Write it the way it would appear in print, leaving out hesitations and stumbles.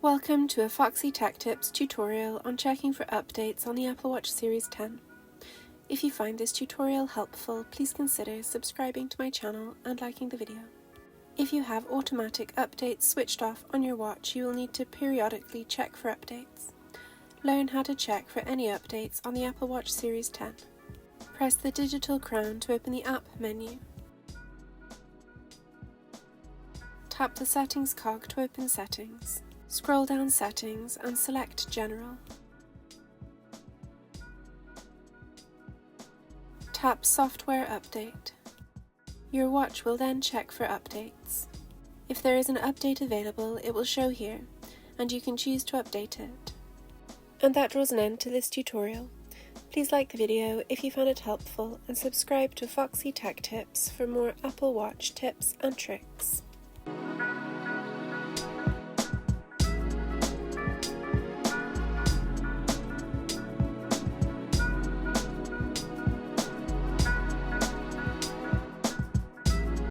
Welcome to a Foxy Tech Tips tutorial on checking for updates on the Apple Watch Series 10. If you find this tutorial helpful, please consider subscribing to my channel and liking the video. If you have automatic updates switched off on your watch, you will need to periodically check for updates. Learn how to check for any updates on the Apple Watch Series 10. Press the digital crown to open the App menu. Tap the Settings cog to open Settings. Scroll down Settings and select General. Tap Software Update. Your watch will then check for updates. If there is an update available, it will show here, and you can choose to update it. And that draws an end to this tutorial. Please like the video if you found it helpful and subscribe to Foxy Tech Tips for more Apple Watch tips and tricks.